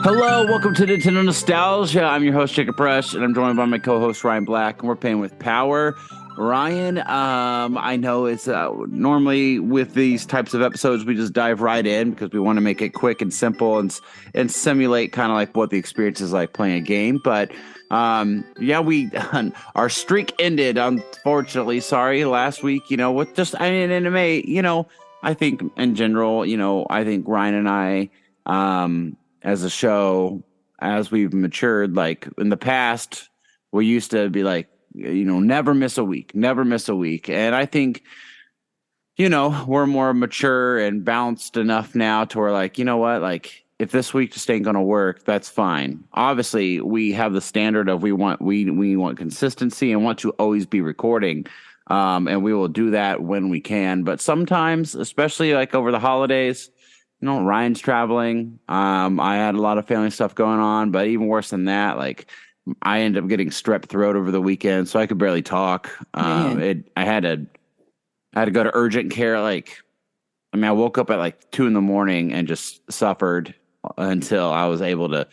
Hello, welcome to Nintendo Nostalgia. I'm your host, Jacob Rush, and I'm joined by my co-host, Ryan Black, and we're playing with Power. Ryan, I know it's normally with these types of episodes, we just dive right in because we want to make it quick and simple and simulate kind of like what the experience is like playing a game. But we our streak ended, unfortunately. Sorry, last week. With just anime. I think in general, I think Ryan and I, as a show, as we've matured, like in the past, we used to be like, never miss a week, never miss a week. And I think, we're more mature and balanced enough now to where like, you know what, like if this week just ain't going to work, that's fine. Obviously we have the standard of we want consistency and want to always be recording. And we will do that when we can. But sometimes, especially like over the holidays, Ryan's traveling. I had a lot of family stuff going on, but even worse than that, like I ended up getting strep throat over the weekend, so I could barely talk. I had to go to urgent care. I woke up at like 2 a.m. and just suffered until I was able to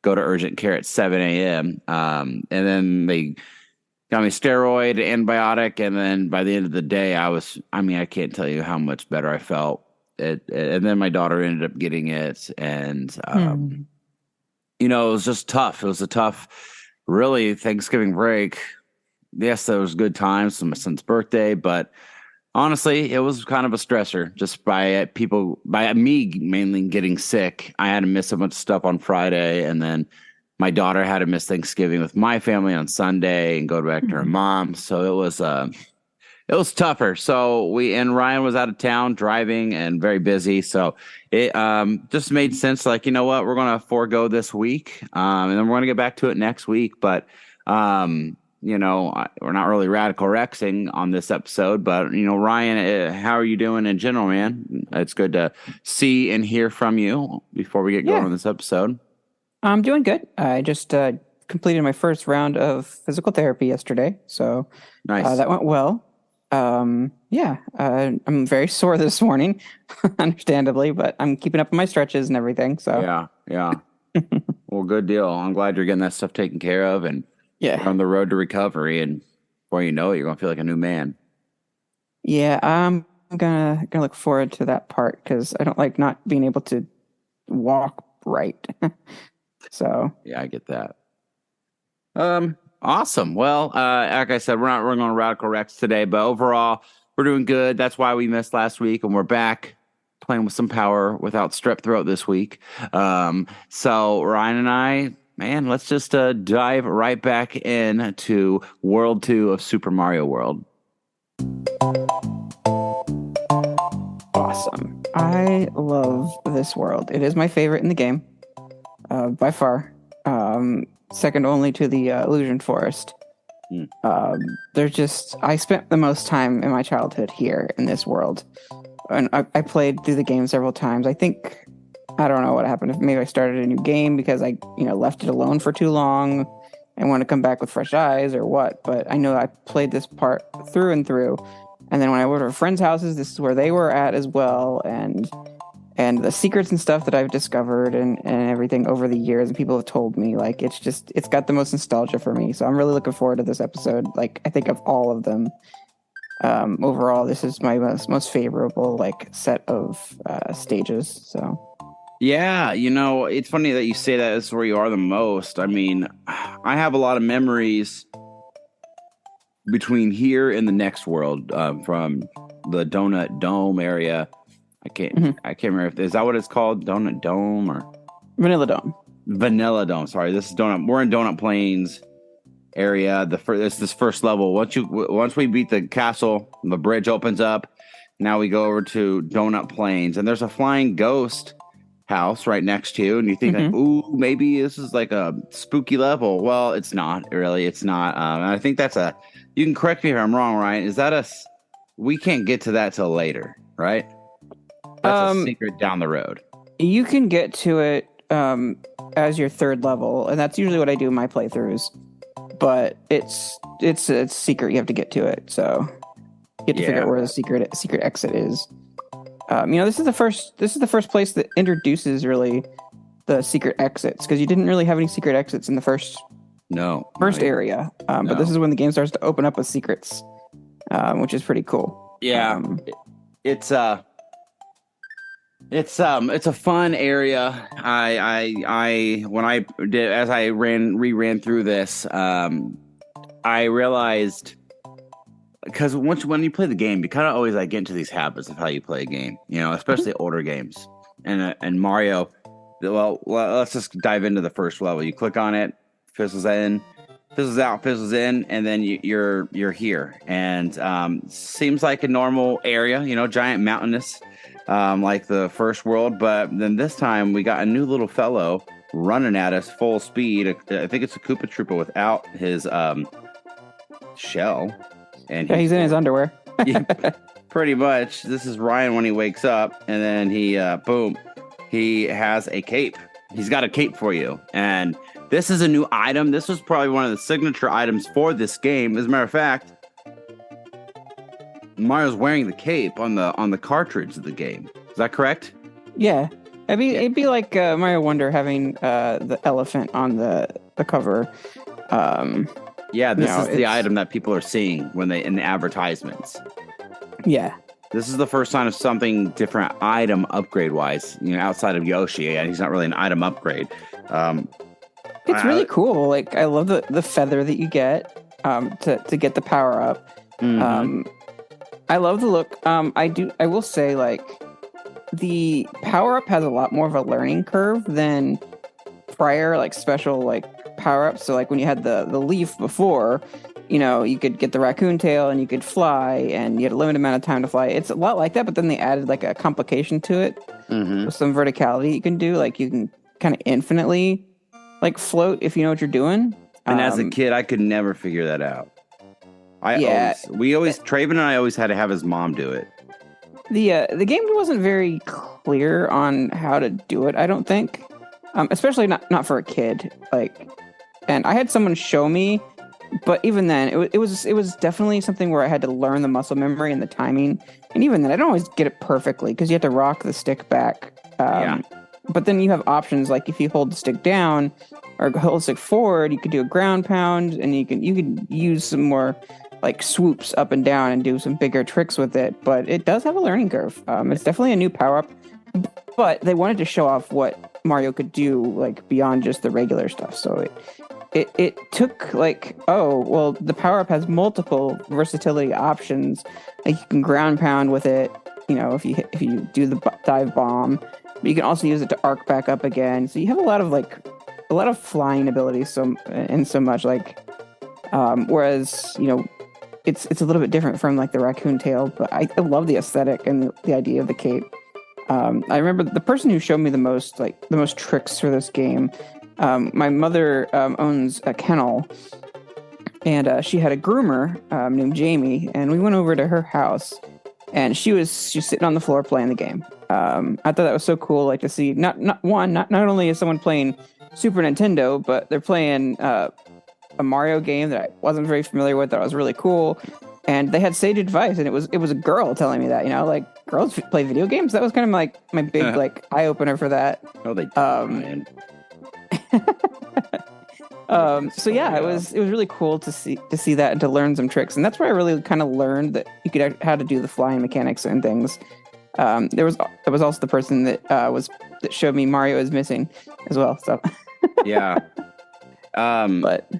go to urgent care at 7 a.m. And then they got me steroid, antibiotic, and then by the end of the day, I can't tell you how much better I felt. And then my daughter ended up getting it, and it was just tough. It was a tough, really, Thanksgiving break. Yes, there was good times for my son's birthday, but honestly, it was kind of a stressor just by me mainly getting sick. I had to miss a bunch of stuff on Friday, and then my daughter had to miss Thanksgiving with my family on Sunday and go back to her mom. So it was tougher. So Ryan was out of town driving and very busy. So it just made sense. Like, you know what, we're going to forego this week. And then we're going to get back to it next week. But, we're not really radical rexing on this episode. But, Ryan, how are you doing in general, man? It's good to see and hear from you before we get going on this episode. I'm doing good. I just completed my first round of physical therapy yesterday. So Nice. That went well. I'm very sore this morning, understandably, but I'm keeping up with my stretches and everything. So yeah. Well, good deal. I'm glad you're getting that stuff taken care of, and you're on the road to recovery. And before you know it, you're gonna feel like a new man. Yeah, I'm gonna look forward to that part because I don't like not being able to walk right. So yeah, I get that. Awesome. Well, like I said, we're not running on Radical Rex today, but overall, we're doing good. That's why we missed last week, and we're back playing with some power without strep throat this week. So Ryan and I, man, let's just dive right back into World 2 of Super Mario World. Awesome. I love this world. It is my favorite in the game, by far. Second only to the Illusion Forest. I spent the most time in my childhood here in this world. And I played through the game several times. I don't know what happened. If maybe I started a new game because I, left it alone for too long and want to come back with fresh eyes or what. But I know I played this part through and through. And then when I went to friends' houses, this is where they were at as well. And the secrets and stuff that I've discovered and everything over the years and people have told me, like, it's got the most nostalgia for me. So I'm really looking forward to this episode. Like, I think of all of them, overall, this is my most favorable, like, set of stages. So. Yeah, it's funny that you say that is where you are the most. I mean, I have a lot of memories between here and the next world, from the Donut Dome area. I can't remember is that what it's called? Donut Dome or Vanilla Dome? Vanilla Dome. Sorry, this is Donut. We're in Donut Plains area. This first level. Once we beat the castle, the bridge opens up. Now we go over to Donut Plains, and there's a flying ghost house right next to you, and you think like, ooh, maybe this is like a spooky level. Well, it's not really. It's not. And I think you can correct me if I'm wrong, Ryan. Is that we can't get to that till later, right? That's a secret down the road. You can get to it as your third level, and that's usually what I do in my playthroughs. But it's a secret. You have to get to it, so you have to figure out where the secret exit is. This is the first place that introduces really the secret exits, because you didn't really have any secret exits in the first area. But this is when the game starts to open up with secrets, which is pretty cool. Yeah, it's a fun area. As I ran through this, I realized, because when you play the game, you kind of always like get into these habits of how you play a game, especially older games. And Mario, well, let's just dive into the first level. You click on it, fizzles in, fizzles out, fizzles in, and then you're here. And seems like a normal area, giant mountainous, like the first world. But then this time we got a new little fellow running at us full speed. I think it's a Koopa Troopa without his shell. And he's in his underwear. Yeah, pretty much. This is Ryan when he wakes up, and then he has a cape. He's got a cape for you, and this is a new item. This was probably one of the signature items for this game. As a matter of fact, Mario's wearing the cape on the cartridge of the game. Is that correct? Yeah. I mean, it'd be like Mario Wonder having the elephant on the cover. Yeah, this is the item that people are seeing when in the advertisements. Yeah. This is the first sign of something different item upgrade wise, outside of Yoshi. And he's not really an item upgrade. It's really cool. Like, I love the feather that you get to get the power up. Mm-hmm. I love the look. I will say, like, the power up has a lot more of a learning curve than prior, like, special, like, power ups. So, like, when you had the leaf before, you could get the raccoon tail and you could fly, and you had a limited amount of time to fly. It's a lot like that, but then they added like a complication to it with some verticality you can do. Like, you can kind of infinitely like float if you know what you're doing. And as a kid, I could never figure that out. Traven and I always had to have his mom do it. The game wasn't very clear on how to do it, I don't think. Especially not for a kid. Like, and I had someone show me, but even then, it was definitely something where I had to learn the muscle memory and the timing. And even then, I don't always get it perfectly because you have to rock the stick back. But then you have options, like if you hold the stick down or hold the stick forward, you could do a ground pound, and you could use some more like swoops up and down and do some bigger tricks with it. But it does have a learning curve. It's definitely a new power up, but they wanted to show off what Mario could do, like beyond just the regular stuff. So it took like, the power up has multiple versatility options. Like, you can ground pound with it, if you do the dive bomb, but you can also use it to arc back up again. So you have a lot of flying abilities. So much like, whereas it's a little bit different from like the raccoon tail, but I love the aesthetic and the idea of the cape. I remember the person who showed me the most tricks for this game. My mother owns a kennel, and she had a groomer named Jamie, and we went over to her house, and she was sitting on the floor playing the game. I thought that was so cool, like to see not only is someone playing Super Nintendo, but they're playing a Mario game that I wasn't very familiar with. That was really cool, and they had sage advice, and it was a girl telling me that, like, girls play video games. That was kind of like my big like eye opener for that. Oh, they do, so yeah, it was really cool to see that and to learn some tricks, and that's where I really kind of learned that you could how to do the flying mechanics and things. There was also the person that showed me Mario is missing as well. So yeah, but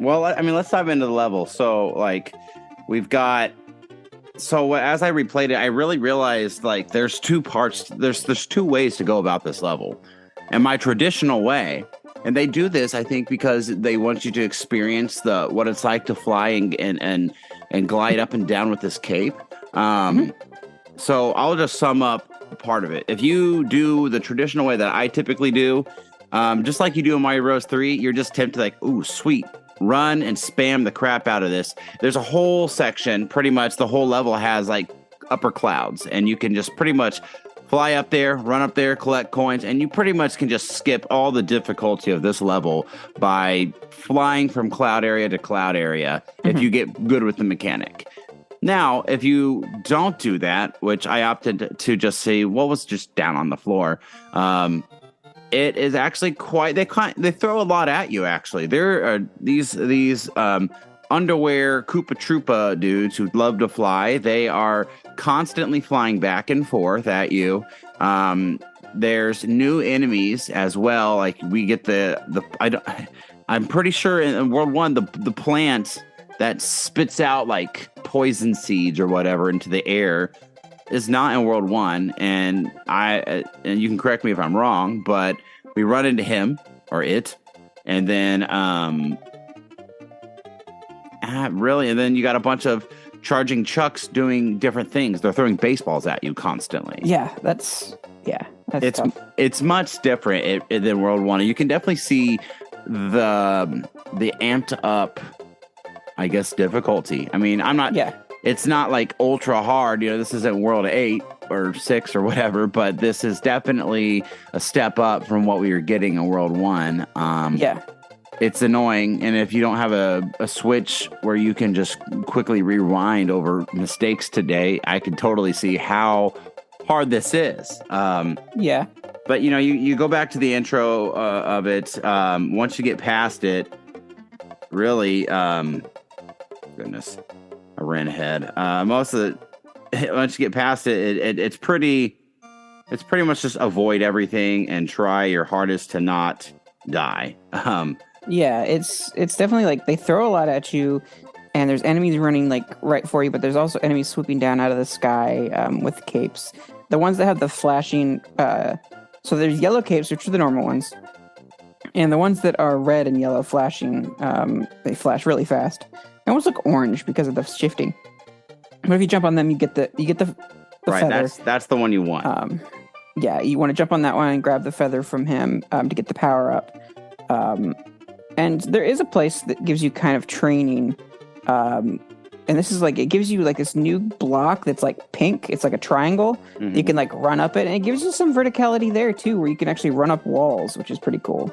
I mean, let's dive into the level. So like we've got. So as I replayed it, I really realized like there's two parts. There's two ways to go about this level, and my traditional way. And they do this, I think, because they want you to experience what it's like to fly and glide up and down with this cape. So I'll just sum up part of it. If you do the traditional way that I typically do, just like you do in Mario Bros. 3, you're just tempted like, ooh, sweet, run and spam the crap out of this. There's a whole section, pretty much the whole level has like upper clouds, and you can just pretty much fly up there, run up there, collect coins, and you pretty much can just skip all the difficulty of this level by flying from cloud area to cloud area if you get good with the mechanic. Now, if you don't do that, which I opted to just see what was just down on the floor, It is actually quite. They throw a lot at you. Actually, there are these underwear Koopa Troopa dudes who love to fly. They are constantly flying back and forth at you. There's new enemies as well. Like we get I'm pretty sure in World 1 the plant that spits out like poison seeds or whatever into the air is not in World 1, and you can correct me if I'm wrong, but we run into him or it, and then really, and then you got a bunch of charging chucks doing different things. They're throwing baseballs at you constantly. That's tough. It's much different than World 1. You can definitely see the amped up, I guess, difficulty. I mean, it's not like ultra hard. This isn't World 8 or 6 or whatever, but this is definitely a step up from what we were getting in World 1. It's annoying, and if you don't have a Switch where you can just quickly rewind over mistakes today, I can totally see how hard this is. But you go back to the intro of it. Once you get past it, really, goodness, I ran ahead. Once you get past it, it's pretty much just avoid everything and try your hardest to not die. It's definitely like they throw a lot at you, and there's enemies running like right for you, but there's also enemies swooping down out of the sky with capes. The ones that have the flashing, so there's yellow capes, which are the normal ones, and the ones that are red and yellow flashing, they flash really fast. They almost look orange because of the shifting. But if you jump on them, you get the right, feather. That's the one you want. You want to jump on that one and grab the feather from him to get the power up. And there is a place that gives you kind of training. And this is like, it gives you like this new block that's like pink. It's like a triangle. Mm-hmm. You can like run up it, and it gives you some verticality there too, where you can actually run up walls, which is pretty cool.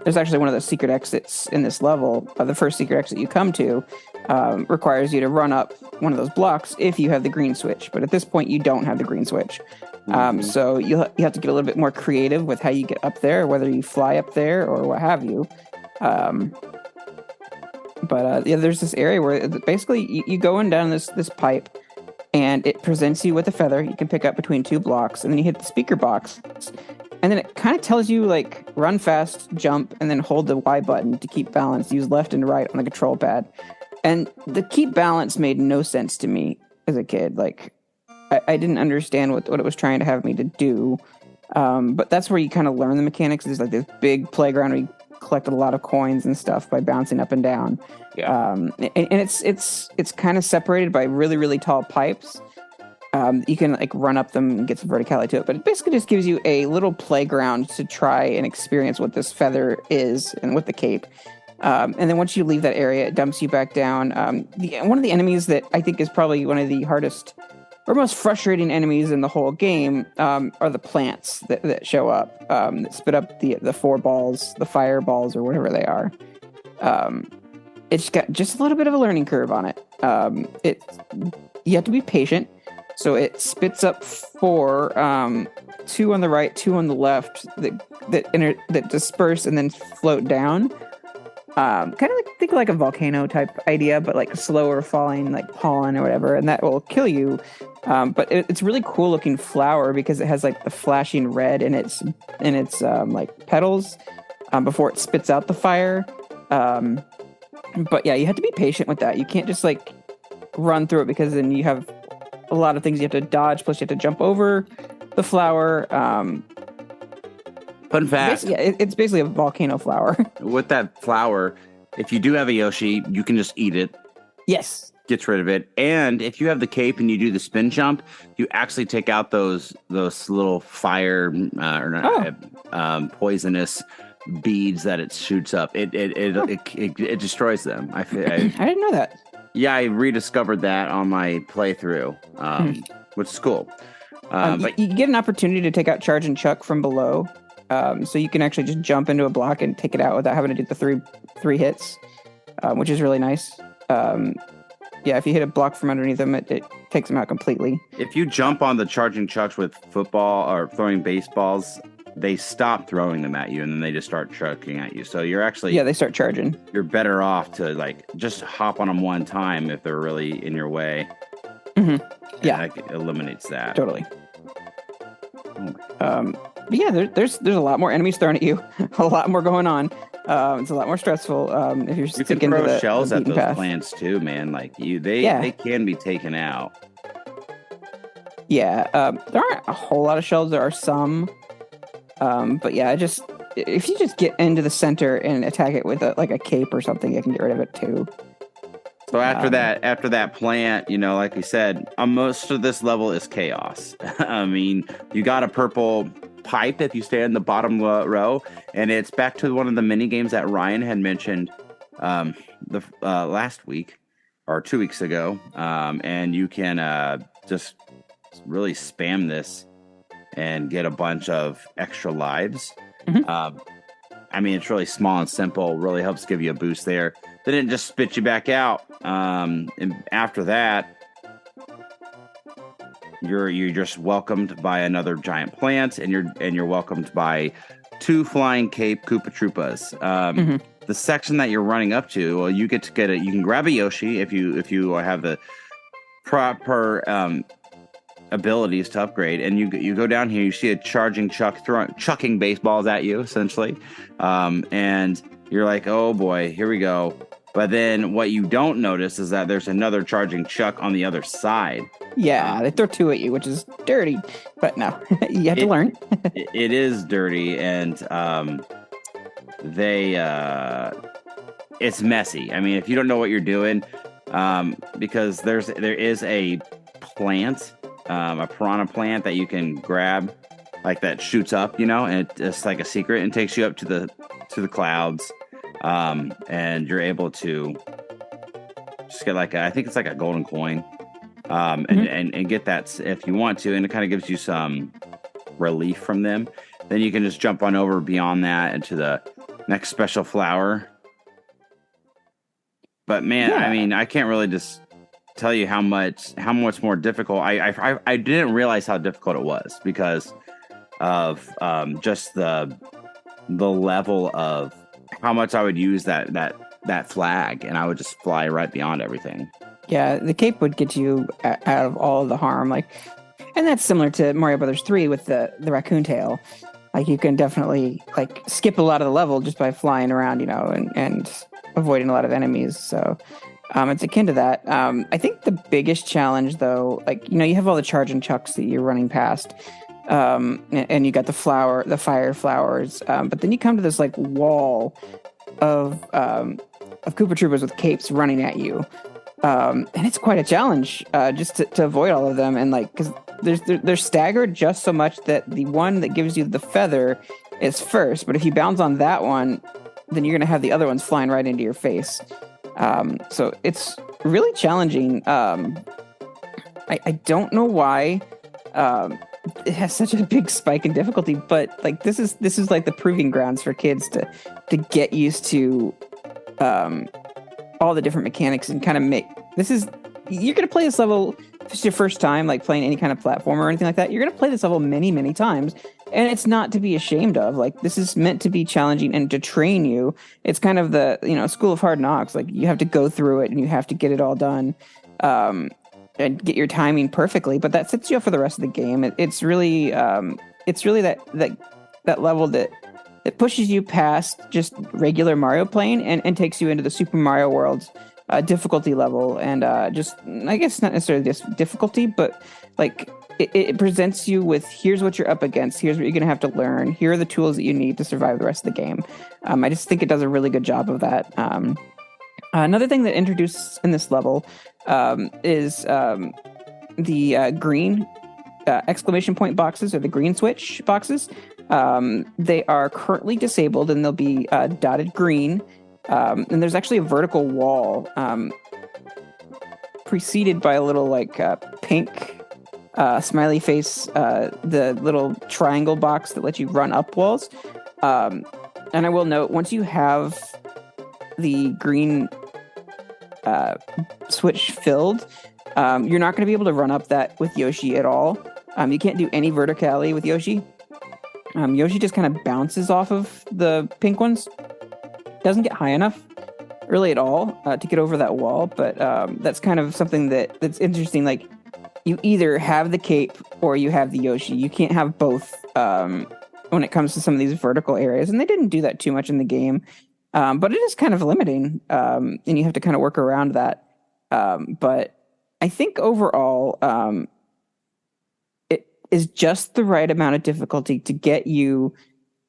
There's actually one of the secret exits in this level. The first secret exit you come to requires you to run up one of those blocks if you have the green switch. But at this point, you don't have the green switch. So you have to get a little bit more creative with how you get up there, whether you fly up there or what have you. There's this area where basically you go in down this pipe, and it presents you with a feather you can pick up between two blocks, and then you hit the speaker box, and then it kind of tells you like run fast, jump, and then hold the Y button to keep balance. Use left and right on the control pad. And the keep balance made no sense to me as a kid. Like I didn't understand what it was trying to have me to do. But that's where you kind of learn the mechanics. There's like this big playground where you collect a lot of coins and stuff by bouncing up and down. And it's kind of separated by really, really tall pipes. You can like run up them and get some verticality to it, but it basically just gives you a little playground to try and experience what this feather is and with the cape. And then once you leave that area, it dumps you back down. One of the enemies that I think is probably one of the hardest or most frustrating enemies in the whole game are the plants that show up, that spit up the four balls, the fireballs, or whatever they are. It's got just a little bit of a learning curve on it. You have to be patient. So it spits up four, two on the right, two on the left that disperse and then float down. Kind of think like a volcano type idea, but like slower falling, like pollen or whatever, and that will kill you. But it's really cool looking flower because it has like the flashing red in its like petals before it spits out the fire. But yeah, you have to be patient with that. You can't just like run through it because then you have a lot of things you have to dodge. Plus, you have to jump over the flower. Fun fact. It's basically a volcano flower. With that flower, if you do have a Yoshi, you can just eat it. Yes. Gets rid of it. And if you have the cape and you do the spin jump, you actually take out those little fire poisonous beads that it shoots up. It destroys them. I didn't know that. Yeah, I rediscovered that on my playthrough, which is cool. But you get an opportunity to take out Charge and Chuck from below. So you can actually just jump into a block and take it out without having to do the three hits, which is really nice. If you hit a block from underneath them, it takes them out completely. If you jump on the Charging Chucks with football or throwing baseballs, they stop throwing them at you, and then they just start chucking at you. So you're actually Yeah, they start charging. You're better off to like just hop on them one time if they're really in your way. Mm-hmm. Yeah, that eliminates that totally. But yeah, there's a lot more enemies thrown at you, a lot more going on. It's a lot more stressful if you're You sticking can throw to the shells at those path. plants too, man. Like they can be taken out. Yeah, there aren't a whole lot of shells. There are some, but yeah, if you just get into the center and attack it with like a cape or something, you can get rid of it too. So after that plant, like we said, most of this level is chaos. I mean, you got a purple pipe if you stay in the bottom row, and it's back to one of the mini games that Ryan had mentioned the last week or 2 weeks ago, and you can just really spam this and get a bunch of extra lives. Mm-hmm. I mean, it's really small and simple. Really helps give you a boost there. Then it just spits you back out. And after that, you're just welcomed by another giant plant, and you're welcomed by 2 flying cape Koopa Troopas. The section that you're running up to, well, you get to you can grab a Yoshi if you have the proper abilities to upgrade, and you go down here, you see a charging chucking baseballs at you essentially, and you're like, oh boy, here we go. But then what you don't notice is that there's another charging chuck on the other side. Yeah, they throw 2 at you, which is dirty, but no, you have to learn. It is dirty, and it's messy. I mean, if you don't know what you're doing, because there is a plant, a piranha plant that you can grab, like that shoots up, and it's like a secret and takes you up to the clouds, and you're able to just get I think it's like a golden coin, and get that if you want to, and it kind of gives you some relief from them. Then you can just jump on over beyond that into the next special flower. But man, I mean, I can't really just tell you how much more difficult. I didn't realize how difficult it was because of just the level of how much I would use that flag, and I would just fly right beyond everything. Yeah, the cape would get you out of all of the harm, and that's similar to Mario Brothers 3 with the raccoon tail. Like, you can definitely skip a lot of the level just by flying around, and avoiding a lot of enemies. So it's akin to that. I think the biggest challenge, though, you have all the charging chucks that you're running past, and you got the fire flowers, but then you come to this wall of Koopa Troopas with capes running at you, and it's quite a challenge just to avoid all of them, and because they're staggered just so much that the one that gives you the feather is first, but if you bounce on that one, then you're going to have the other ones flying right into your face. So it's really challenging. I don't know why it has such a big spike in difficulty, but this is the proving grounds for kids to get used to all the different mechanics and kind of you're going to play this level if it's your first time playing any kind of platform or anything like that. You're going to play this level many, many times, and it's not to be ashamed of. This is meant to be challenging and to train you. It's kind of the school of hard knocks. You have to go through it and you have to get it all done, and get your timing perfectly. But that sets you up for the rest of the game. It's really that level that pushes you past just regular Mario playing and takes you into the Super Mario World difficulty level, and just, I guess, not necessarily just difficulty, but it presents you with, here's what you're up against, here's what you're going to have to learn, here are the tools that you need to survive the rest of the game. I just think it does a really good job of that. Another thing that introduced in this level is the green exclamation point boxes, or the green switch boxes. They are currently disabled, and they'll be dotted green. And there's actually a vertical wall preceded by a little pink smiley face, the little triangle box that lets you run up walls. And I will note, once you have the green switch filled, you're not going to be able to run up that with Yoshi at all. You can't do any verticality with Yoshi. Yoshi just kind of bounces off of the pink ones. Doesn't get high enough, really at all, to get over that wall. But that's kind of something that's interesting. Like, you either have the cape or you have the Yoshi. You can't have both when it comes to some of these vertical areas. And they didn't do that too much in the game. But it is kind of limiting, and you have to kind of work around that. But I think overall, it is just the right amount of difficulty to get you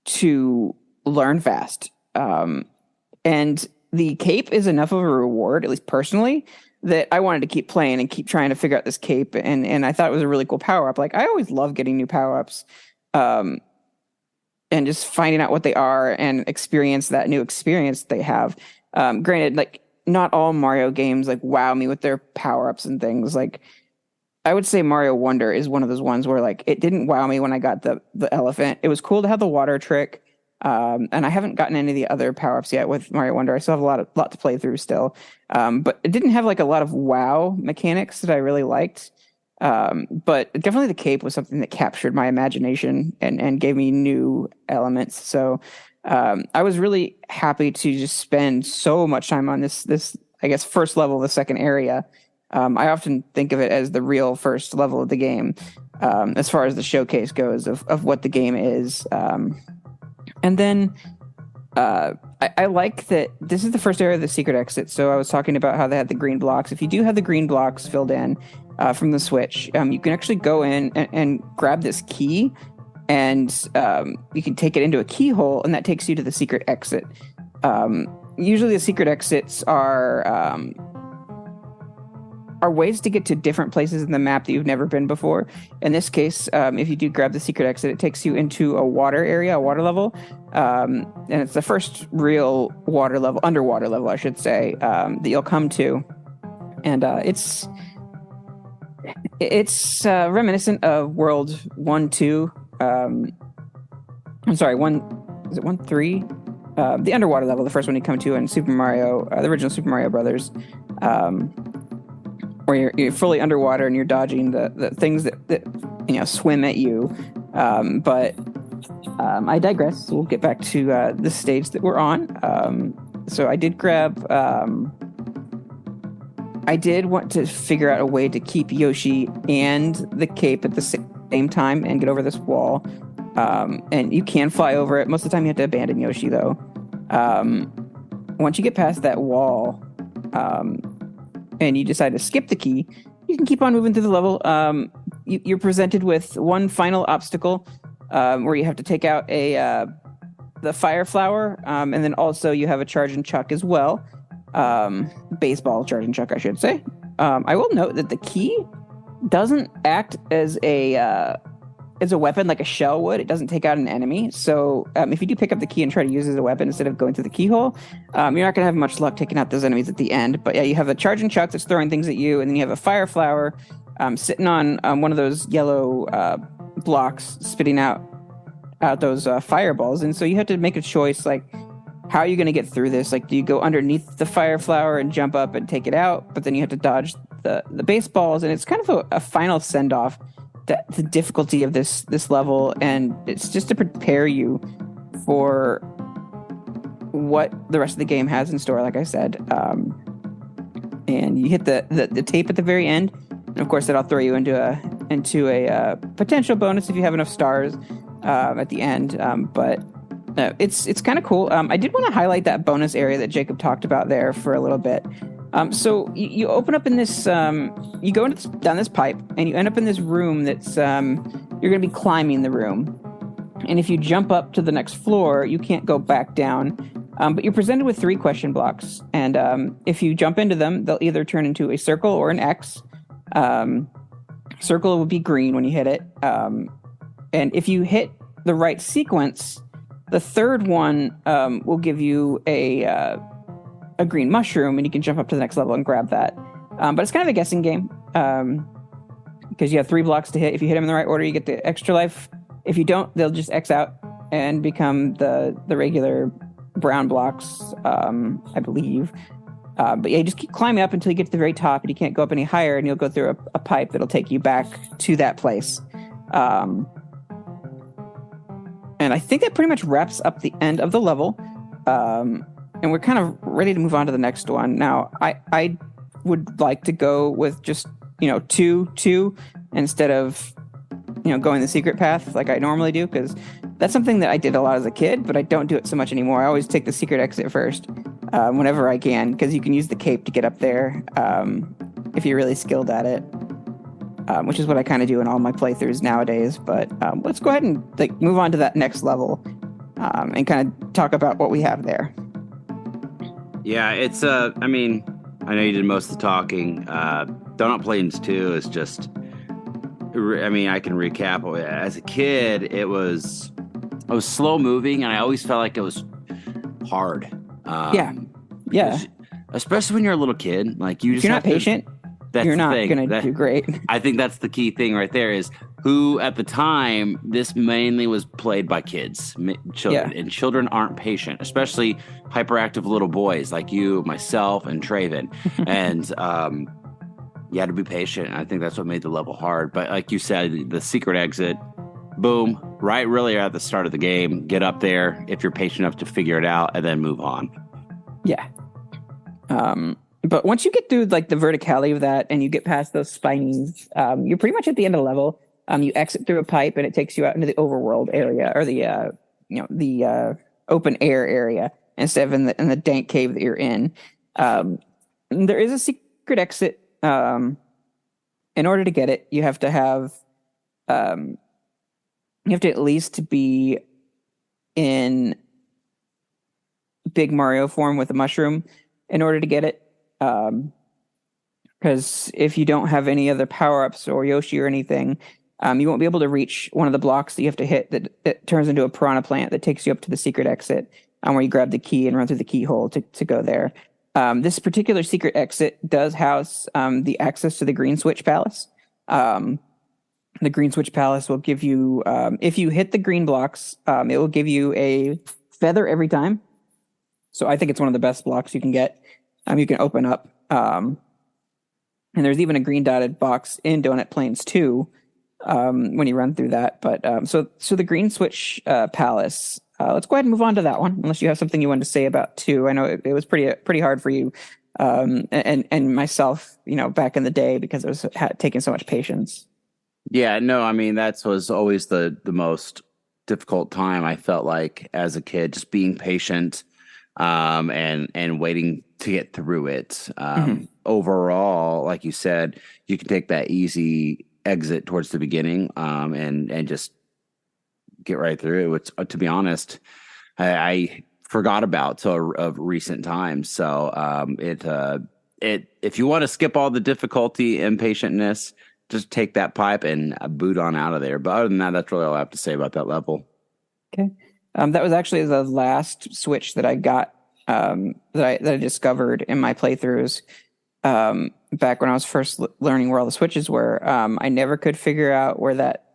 to learn fast. And the cape is enough of a reward, at least personally, that I wanted to keep playing and keep trying to figure out this cape. And I thought it was a really cool power up. Like, I always love getting new power ups, and just finding out what they are and experience that new experience they have. Granted, like, not all Mario games like wow me with their power ups and things. Like, I would say Mario Wonder is one of those ones where, like, it didn't wow me when I got the elephant. It was cool to have the water trick. And I haven't gotten any of the other power-ups yet with Mario Wonder. I still have a lot to play through still. But it didn't have like a lot of wow mechanics that I really liked. But definitely the cape was something that captured my imagination and gave me new elements. So I was really happy to just spend so much time on this I guess first level of the second area. I often think of it as the real first level of the game, as far as the showcase goes of what the game is. And then I like that this is the first area of the secret exit. So I was talking about how they had the green blocks. If you do have the green blocks filled in from the Switch, you can actually go in and grab this key, and you can take it into a keyhole, and that takes you to the secret exit. Usually the secret exits are ways to get to different places in the map that you've never been before. In this case, if you do grab the secret exit, it takes you into a water area, a water level. And it's the first real water level, underwater level, I should say, that you'll come to. And it's reminiscent of World 1, 2. I'm sorry, 1, is it 1, 3? The underwater level, the first one you come to in Super Mario, the original Super Mario Brothers. Where you're fully underwater and you're dodging the things that swim at you. But I digress. We'll get back to the stage that we're on. So I did grab. I did want to figure out a way to keep Yoshi and the cape at the same time and get over this wall. And you can fly over it. Most of the time you have to abandon Yoshi, though. Once you get past that wall, and you decide to skip the key, you can keep on moving through the level. You're presented with one final obstacle, where you have to take out the fire flower, and then also you have a charge and chuck as well. Baseball charge and chuck, I should say. I will note that the key doesn't act as a weapon like a shell would. It doesn't take out an enemy. So if you do pick up the key and try to use it as a weapon instead of going through the keyhole, you're not going to have much luck taking out those enemies at the end. But yeah, you have a charge and chuck that's throwing things at you, and then you have a fire flower sitting on one of those yellow blocks spitting out those fireballs. And so you have to make a choice, like, how are you going to get through this? Like, do you go underneath the fire flower and jump up and take it out? But then you have to dodge the baseballs, and it's kind of a final send-off. The difficulty of this level, and it's just to prepare you for what the rest of the game has in store, like I said. And you hit the tape at the very end, and of course that'll throw you into a potential bonus if you have enough stars at the end. But it's kind of cool. I did want to highlight that bonus area that Jacob talked about there for a little bit. So you open up in this, you go down this pipe, and you end up in this room that's, you're going to be climbing the room. And if you jump up to the next floor, you can't go back down. But you're presented with 3 question blocks. And if you jump into them, they'll either turn into a circle or an X. Circle will be green when you hit it. And if you hit the right sequence, the third one will give you a green mushroom, and you can jump up to the next level and grab that. But it's kind of a guessing game, because you have 3 blocks to hit. If you hit them in the right order, you get the extra life. If you don't, they'll just X out and become the regular brown blocks, I believe. But yeah, you just keep climbing up until you get to the very top, and you can't go up any higher, and you'll go through a pipe that'll take you back to that place. And I think that pretty much wraps up the end of the level. And we're kind of ready to move on to the next one. Now, I would like to go with just, two instead of, going the secret path like I normally do, because that's something that I did a lot as a kid, but I don't do it so much anymore. I always take the secret exit first whenever I can, because you can use the cape to get up there if you're really skilled at it. Which is what I kind of do in all my playthroughs nowadays. But let's go ahead and move on to that next level and kind of talk about what we have there. Yeah, it's I mean, I know you did most of the talking. Donut Plains 2 is just, I mean, I can recap. As a kid, it was slow moving, and I always felt like it was hard. Yeah. Especially when you're a little kid, like you just if you're not patient. You're not going to do great. I think that's the key thing right there is who at the time, this mainly was played by kids, children, and children aren't patient, especially hyperactive little boys like you, myself, and Traven. And you had to be patient. I think that's what made the level hard. But like you said, the secret exit, boom, right really at the start of the game, get up there if you're patient enough to figure it out and then move on. Yeah. But once you get through the verticality of that and you get past those spinies, you're pretty much at the end of the level. You exit through a pipe and it takes you out into the overworld area or the open air area instead of in the dank cave that you're in. There is a secret exit. In order to get it, you have to at least be in Big Mario form with a mushroom in order to get it. Because if you don't have any other power-ups or Yoshi or anything, you won't be able to reach one of the blocks that you have to hit that turns into a piranha plant that takes you up to the secret exit, where you grab the key and run through the keyhole to go there. This particular secret exit does house the access to the Green Switch Palace. The Green Switch Palace will give you, if you hit the green blocks, it will give you a feather every time. So I think it's one of the best blocks you can get. You can open up. And there's even a green dotted box in Donut Plains 2 when you run through that. But so the Green Switch Palace, let's go ahead and move on to that one, unless you have something you wanted to say about 2. I know it was pretty hard for you and myself, back in the day because it was taking so much patience. Yeah, no, I mean, that was always the most difficult time, I felt like, as a kid, just being patient and waiting to get through it. Overall, like you said, you can take that easy exit towards the beginning and just get right through it. Which, to be honest, I forgot about till of recent times. So if you want to skip all the difficulty, impatientness, just take that pipe and boot on out of there. But other than that, that's really all I have to say about that level. Okay. That was actually the last Switch that I got, that I discovered in my playthroughs. Back when I was first learning where all the switches were, I never could figure out where that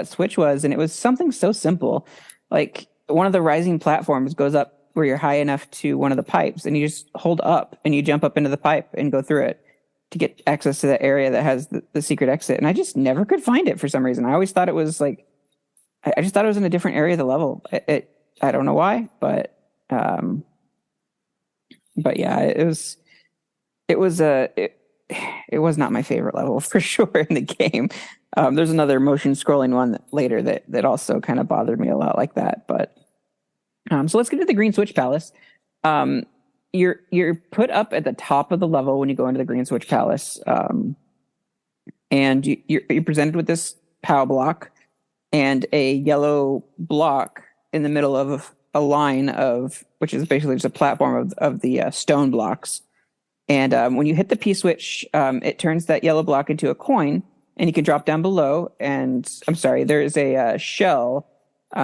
switch was. And it was something so simple. Like one of the rising platforms goes up where you're high enough to one of the pipes and you just hold up and you jump up into the pipe and go through it to get access to that area that has the secret exit. And I just never could find it for some reason. I always thought it was I just thought it was in a different area of the level. I don't know why, but yeah, it was not my favorite level for sure in the game. There's another motion scrolling one later that also kind of bothered me a lot like that. But so let's get to the Green Switch Palace. You're put up at the top of the level when you go into the Green Switch Palace, and you're presented with this POW block and a yellow block in the middle of a line which is basically just a platform of the stone blocks. And when you hit the P switch, it turns that yellow block into a coin, and you can drop down below. And I'm sorry, there is a shell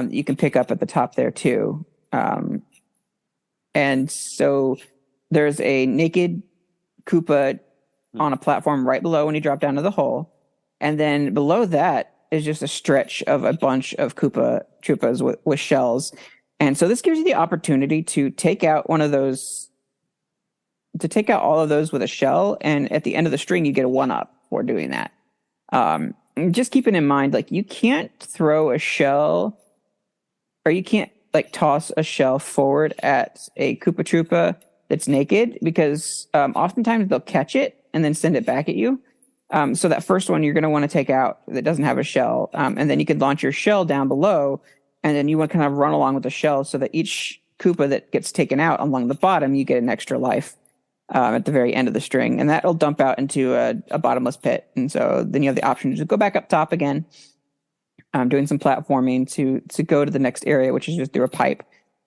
you can pick up at the top there too. And so there's a naked Koopa on a platform right below when you drop down to the hole. And then below that is just a stretch of a bunch of Koopas with shells. And so this gives you the opportunity to take out all of those with a shell. And at the end of the string, you get a 1-up for doing that. Just keeping in mind, you can't throw a shell or you can't like toss a shell forward at a Koopa Troopa that's naked because oftentimes they'll catch it and then send it back at you. So that first one you're going to want to take out that doesn't have a shell, and then you could launch your shell down below, and then you want to kind of run along with the shell so that each Koopa that gets taken out along the bottom, you get an extra life at the very end of the string, and that'll dump out into a bottomless pit. And so then you have the option to go back up top again, doing some platforming to go to the next area, which is just through a pipe.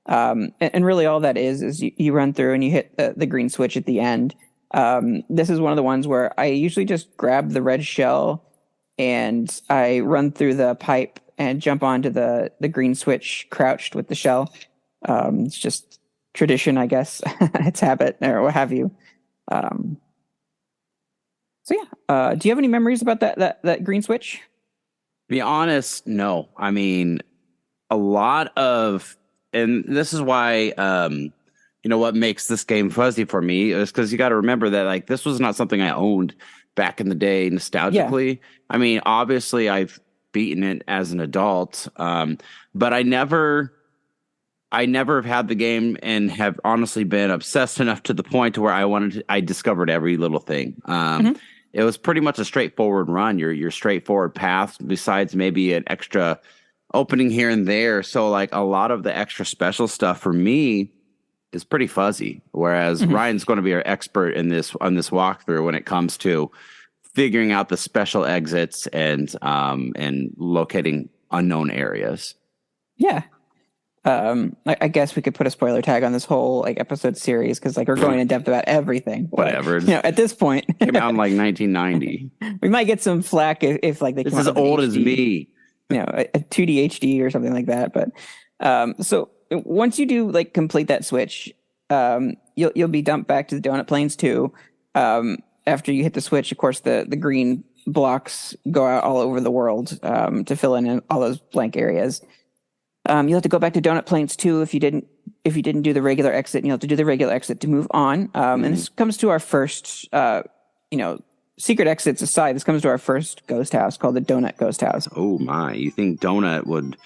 And really all that is you run through and you hit the green switch at the end. This is one of the ones where I usually just grab the red shell and I run through the pipe and jump onto the green switch crouched with the shell. It's just tradition, I guess. It's habit or what have you. So yeah. Do you have any memories about that green switch? To be honest, no. I mean, a lot of, and this is why, what makes this game fuzzy for me is because you got to remember that like this was not something I owned back in the day nostalgically. Yeah. I mean, obviously I've beaten it as an adult, but I never have had the game and have honestly been obsessed enough to the point to where I discovered every little thing. It was pretty much a straightforward run, your straightforward path, besides maybe an extra opening here and there. So like a lot of the extra special stuff for me is pretty fuzzy. Whereas Ryan's going to be our expert on this walkthrough when it comes to figuring out the special exits and locating unknown areas. Yeah. I guess we could put a spoiler tag on this whole like episode series because like we're going in depth about everything. Whatever. But, at this point, came out in like 1990. We might get some flack if like they it's as old as me. A 2D HD or something like that. But so once you do like complete that switch, you'll be dumped back to the Donut Plains 2. After you hit the switch, of course, the green blocks go out all over the world to fill in all those blank areas. You'll have to go back to Donut Plains 2 if you didn't do the regular exit, and you'll have to do the regular exit to move on. And this comes to our first, secret exits aside, this comes to our first ghost house called the Donut Ghost House. Oh my! You think Donut would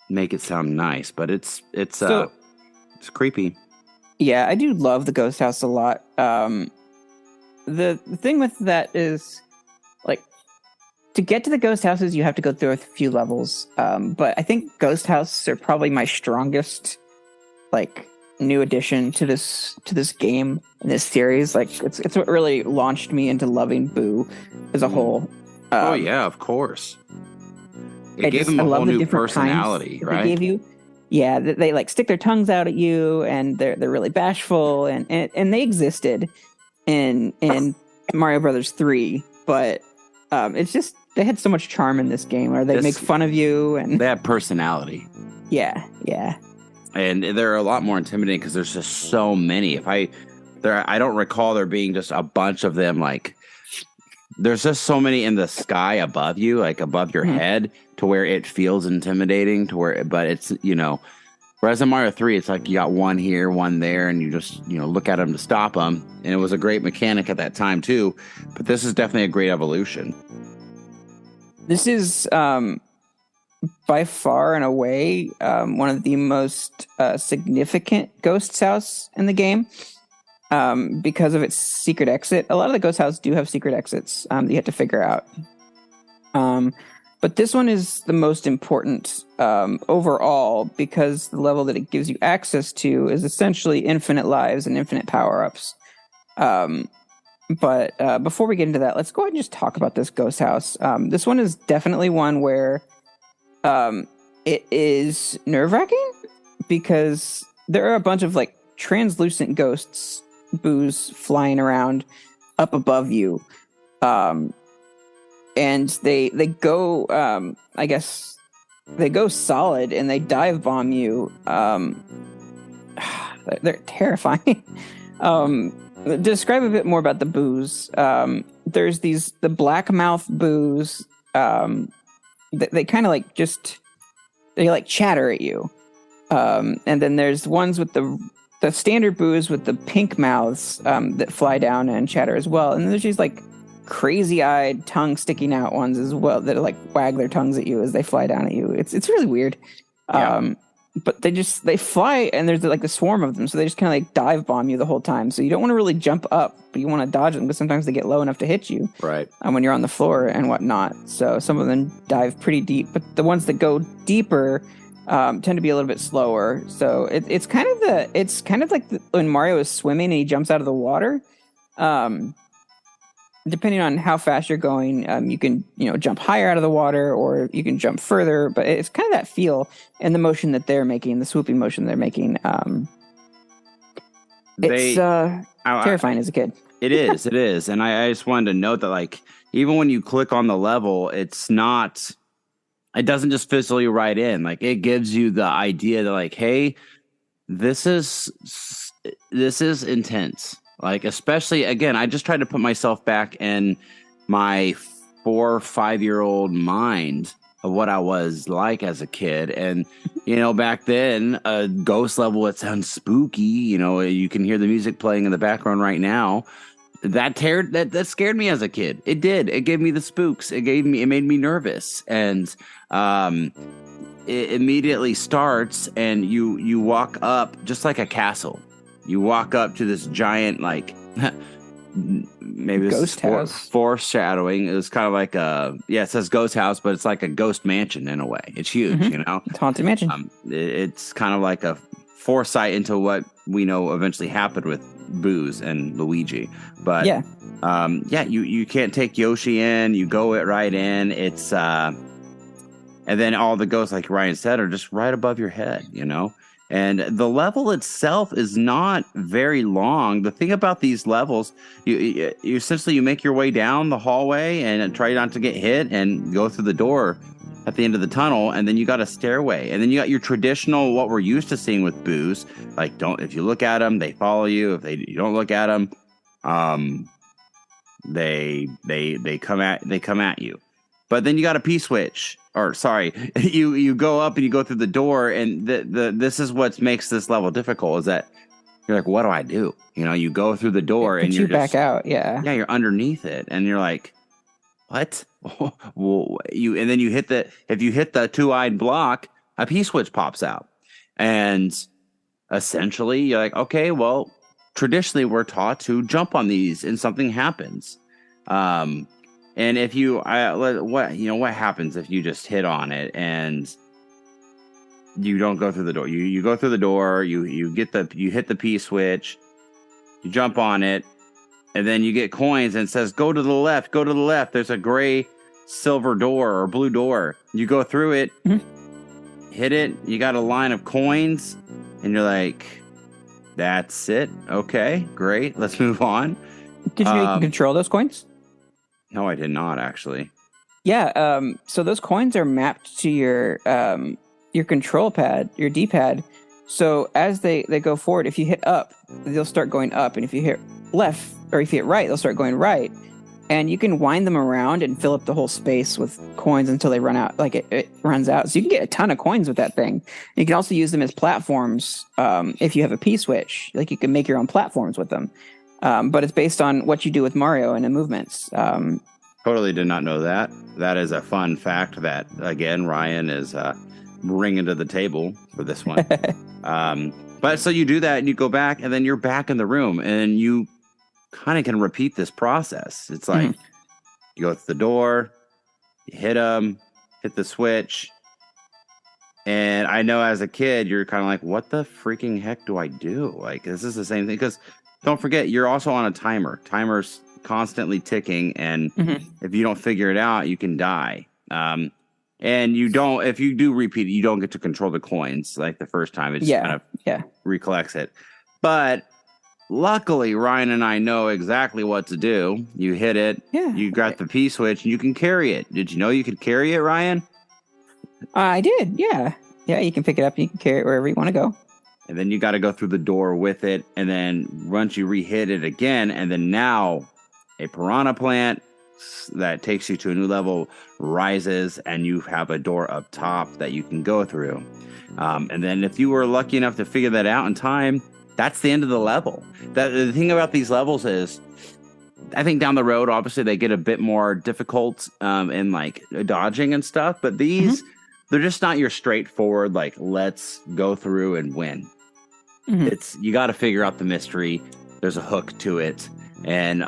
make it sound nice, but it's creepy. Yeah, I do love the ghost house a lot. The thing with that is, like, to get to the ghost houses, you have to go through a few levels. But I think ghost houses are probably my strongest, like, new addition to this game and this series. Like, it's what really launched me into loving Boo as a whole. Oh yeah, of course. It gave them a whole new personality, right? They gave you, yeah. They like stick their tongues out at you, and they're really bashful, and they existed in Mario Brothers 3, but it's just they had so much charm in this game, or they make fun of you, and they have personality. Yeah. And they're a lot more intimidating because there's just so many. I don't recall there being just a bunch of them. Like, there's just so many in the sky above you, like above your head, to where it feels intimidating. But it's whereas in Mario 3, it's like you got one here, one there, and you just look at them to stop them. And it was a great mechanic at that time too. But this is definitely a great evolution. This is by far and away one of the most significant ghost house in the game because of its secret exit. A lot of the ghost houses do have secret exits that you have to figure out. But this one is the most important overall because the level that it gives you access to is essentially infinite lives and infinite power-ups. But before we get into that, let's go ahead and just talk about this ghost house. This one is definitely one where it is nerve-wracking because there are a bunch of like translucent ghosts, boos flying around up above you. And they go, I guess they go solid and they dive bomb you. They're terrifying. Describe a bit more about the boos. There's the black mouth boos. They kind of like they like chatter at you. And then there's ones with the standard boos with the pink mouths that fly down and chatter as well. And then there's these like crazy-eyed, tongue sticking out ones as well that like wag their tongues at you as they fly down at you. It's really weird. Yeah. but they fly, and there's like a swarm of them, so they just kind of like dive bomb you the whole time. So you don't want to really jump up, but you want to dodge them because sometimes they get low enough to hit you, Right. when you're on the floor and whatnot. So some of them dive pretty deep, but the ones that go deeper tend to be a little bit slower. So it's kind of like when Mario is swimming and he jumps out of the water. Depending on how fast you're going, you can jump higher out of the water, or you can jump further. But it's kind of that feel and the motion that they're making, the swooping motion they're making. It's terrifying as a kid. It is. And I just wanted to note that, like, even when you click on the level, it doesn't just fizzle you right in. Like, it gives you the idea that, like, hey, this is intense. Like, especially, again, I just tried to put myself back in my 4 or 5-year-old mind of what I was like as a kid. And, back then, a ghost level, it sounds spooky. You can hear the music playing in the background right now. That scared me as a kid. It did. It gave me the spooks. It made me nervous. And it immediately starts, and you walk up just like a castle. You walk up to this giant, like, maybe this ghost house. Foreshadowing. It was kind of like it says ghost house, but it's like a ghost mansion in a way. It's huge, It's haunted mansion. It's kind of like a foresight into what we know eventually happened with Boo's and Luigi. But you can't take Yoshi in. You go it right in. It's and then all the ghosts, like Ryan said, are just right above your head. And the level itself is not very long. The thing about these levels, you essentially make your way down the hallway and try not to get hit and go through the door at the end of the tunnel. And then you got a stairway. And then you got your traditional, what we're used to seeing with Boos. Like, if you look at them, they follow you. If you don't look at them, they come at you. But then you got a P-switch. Or sorry, you go up and you go through the door, and this is what makes this level difficult, is that you're like, what do I do? You go through the door and you're back out. Yeah, you're underneath it, and you're like, what? Well, and then if you hit the two-eyed block, a P-switch pops out, and essentially you're like, okay, well, traditionally we're taught to jump on these, and something happens. And if what happens if you just hit on it and you don't go through the door? You go through the door, you hit the P switch, you jump on it, and then you get coins, and it says, go to the left. There's a gray silver door or blue door. You go through it, hit it, you got a line of coins, and you're like, that's it. Okay, great. Let's move on. Did you know you can control those coins? No, I did not, actually. Yeah, so those coins are mapped to your control pad, your D-pad. So as they go forward, if you hit up, they'll start going up. And if you hit left, or if you hit right, they'll start going right. And you can wind them around and fill up the whole space with coins until they run out, like it runs out. So you can get a ton of coins with that thing. You can also use them as platforms if you have a P-switch. Like, you can make your own platforms with them. But it's based on what you do with Mario and the movements. Totally did not know that. That is a fun fact that, again, Ryan is bringing to the table for this one. But so you do that and you go back, and then you're back in the room, and you kind of can repeat this process. It's like you go through the door, you hit the switch. And I know as a kid, you're kind of like, what the freaking heck do I do? Like, this is the same thing. Because don't forget, you're also on a timer. Timer's constantly ticking, and if you don't figure it out, you can die. And if you do repeat it, you don't get to control the coins like the first time. It just kind of recollects it. But luckily, Ryan and I know exactly what to do. You hit it, you got the P switch, and you can carry it. Did you know you could carry it, Ryan? I did, yeah. Yeah, you can pick it up and you can carry it wherever you want to go. And then you got to go through the door with it. And then once you re-hit it again, and then now a piranha plant that takes you to a new level rises, and you have a door up top that you can go through. And then if you were lucky enough to figure that out in time, that's the end of the level. The thing about these levels is, I think down the road, obviously, they get a bit more difficult in like dodging and stuff. But these they're just not your straightforward, like, let's go through and win. Mm-hmm. You got to figure out the mystery. There's a hook to it. And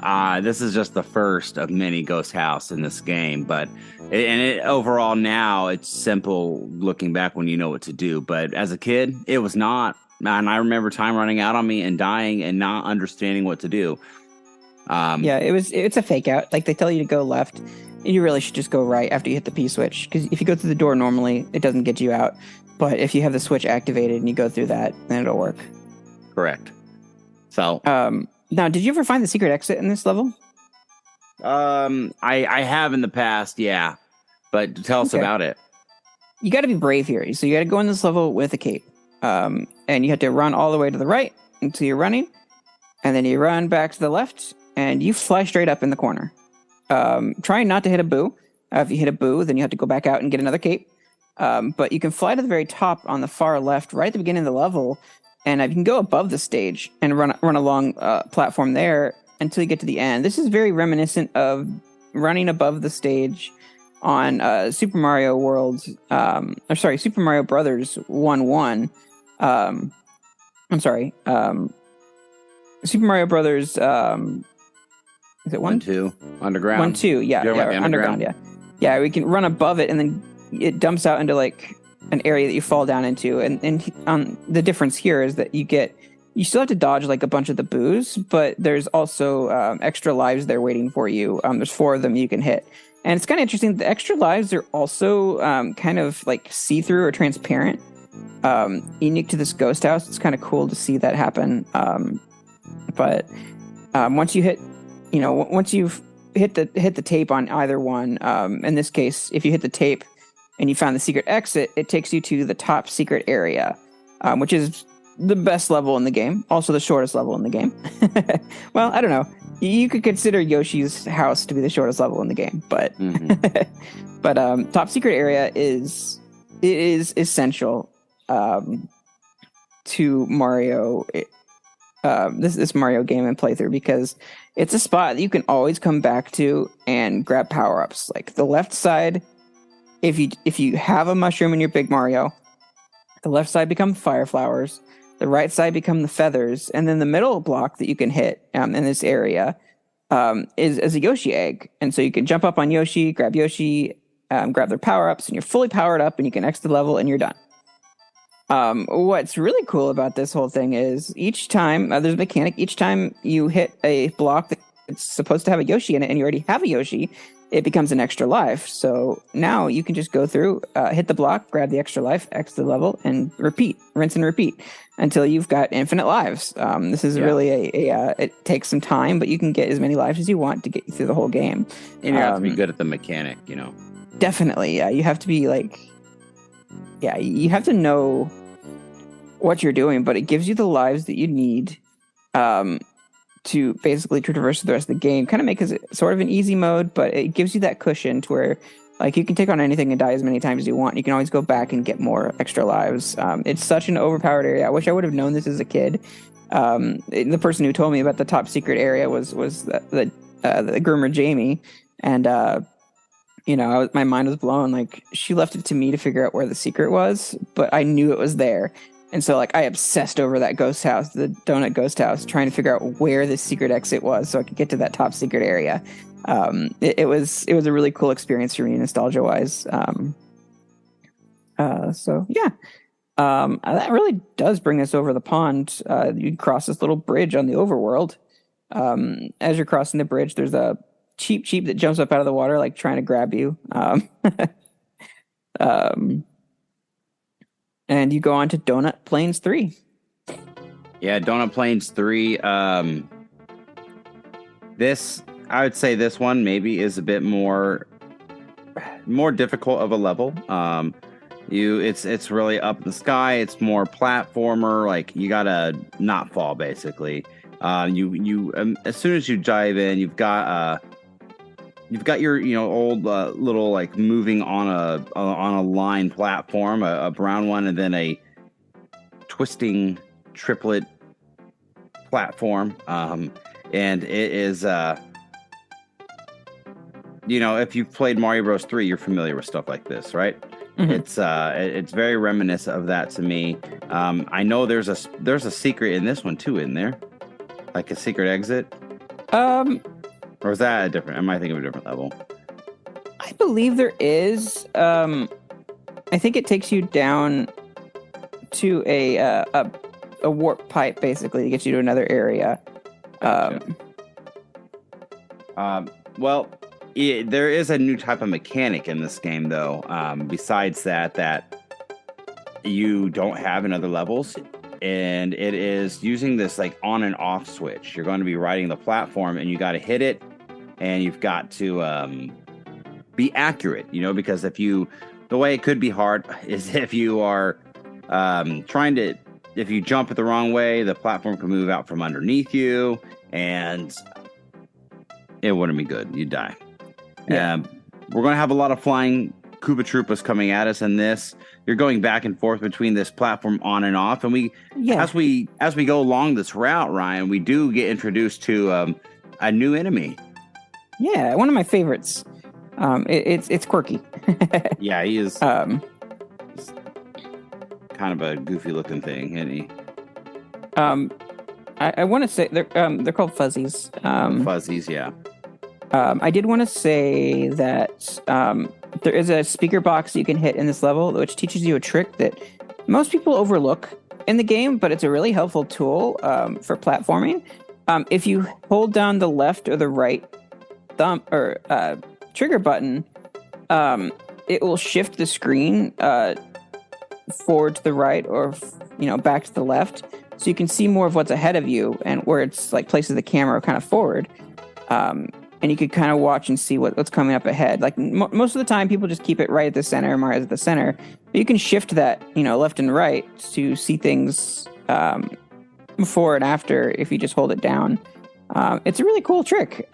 this is just the first of many Ghost House in this game. But overall now it's simple looking back when you know what to do. But as a kid, it was not. And I remember time running out on me and dying and not understanding what to do. Yeah, it's a fake out. Like, they tell you to go left, and you really should just go right after you hit the P switch. Because if you go through the door normally, it doesn't get you out. But if you have the switch activated and you go through that, then it'll work. Correct. So, now, did you ever find the secret exit in this level? I have in the past, yeah. But tell us about it. You got to be brave here. So you got to go in this level with a cape. And you have to run all the way to the right until you're running. And then you run back to the left, and you fly straight up in the corner. Try not to hit a boo. If you hit a boo, then you have to go back out and get another cape. But you can fly to the very top on the far left, right at the beginning of the level. And you can go above the stage and run along platform there until you get to the end. This is very reminiscent of running above the stage on Super Mario World. Super Mario Brothers 1-1. Super Mario Brothers. Is it 1-2 Underground? 1-2. Yeah, Underground. Yeah. We can run above it, and then it dumps out into like an area that you fall down into, and the difference here is that you still have to dodge like a bunch of the boos, but there's also extra lives there waiting for you. There's 4 of them you can hit, and it's kind of interesting. The extra lives are also kind of like see-through or transparent, unique to this ghost house. It's kind of cool to see that happen. But once you've hit the tape on either one, in this case, if you hit the tape and you found the secret exit, it takes you to the top secret area, which is the best level in the game, also the shortest level in the game. Well, I don't know. You could consider Yoshi's house to be the shortest level in the game, but but top secret area is essential to Mario. This Mario game and playthrough, because it's a spot that you can always come back to and grab power-ups. Like the left side, if you have a mushroom in your Big Mario, the left side become fire flowers, the right side become the feathers, and then the middle block that you can hit in this area is a Yoshi egg. And so you can jump up on Yoshi, grab their power-ups, and you're fully powered up, and you can exit the level, and you're done. What's really cool about this whole thing is each time there's a mechanic, each time you hit a block that's supposed to have a Yoshi in it and you already have a Yoshi, it becomes an extra life. So now you can just go through, hit the block, grab the extra life, exit the level, and rinse and repeat until you've got infinite lives. This is really it takes some time, but you can get as many lives as you want to get you through the whole game. And you have to be good at the mechanic, Definitely, yeah. You have to be you have to know what you're doing, but it gives you the lives that you need to basically traverse the rest of the game. Kind of makes it sort of an easy mode, but it gives you that cushion to where like you can take on anything and die as many times as you want. You can always go back and get more extra lives. It's such an overpowered area. I wish I would have known this as a kid. The person who told me about the top secret area was the groomer Jamie, and my mind was blown. Like, she left it to me to figure out where the secret was, but I knew it was there. And so, like, I obsessed over that ghost house, the donut ghost house, trying to figure out where the secret exit was so I could get to that top secret area. It was a really cool experience for me, nostalgia-wise. That really does bring us over the pond. You cross this little bridge on the overworld. As you're crossing the bridge, there's a cheap that jumps up out of the water, like trying to grab you. And you go on to Donut Plains 3. Yeah, Donut Plains 3. I would say this one maybe is a bit more difficult of a level. It's really up in the sky. It's more platformer. Like, you gotta not fall, basically. You as soon as you dive in, you've got your old little, like, moving on a line platform, a brown one, and then a twisting triplet platform. And it is if you've played Mario Bros. 3, you're familiar with stuff like this, right? It's very reminiscent of that to me. I know there's a secret in this one too, isn't there? Like a secret exit? Or is that a different? Am I thinking of a different level? I believe there is. I think it takes you down to a warp pipe, basically, to get you to another area. Well, there is a new type of mechanic in this game, though. Besides that you don't have in other levels, and it is using this like on and off switch. You're going to be riding the platform, and you got to hit it, and you've got to be accurate. Because the way it could be hard is if you are if you jump it the wrong way, the platform can move out from underneath you, and it wouldn't be good. You'd die. Yeah. We're going to have a lot of flying Koopa Troopas coming at us in this. You're going back and forth between this platform on and off, and as we go along this route, Ryan, we do get introduced to a new enemy. Yeah, one of my favorites. It's quirky. Yeah, he is. He's kind of a goofy looking thing, isn't he? I want to say they're called fuzzies. Fuzzies, yeah. I did want to say that there is a speaker box you can hit in this level, which teaches you a trick that most people overlook in the game, but it's a really helpful tool for platforming. If you hold down the left or the right thumb or trigger button, it will shift the screen forward to the right or back to the left, so you can see more of what's ahead of you and where it's like places the camera kind of forward. And you could kind of watch and see what's coming up ahead. Like most of the time, people just keep it right at the center, Mario's at the center. But you can shift that, left and right to see things before and after if you just hold it down. It's a really cool trick.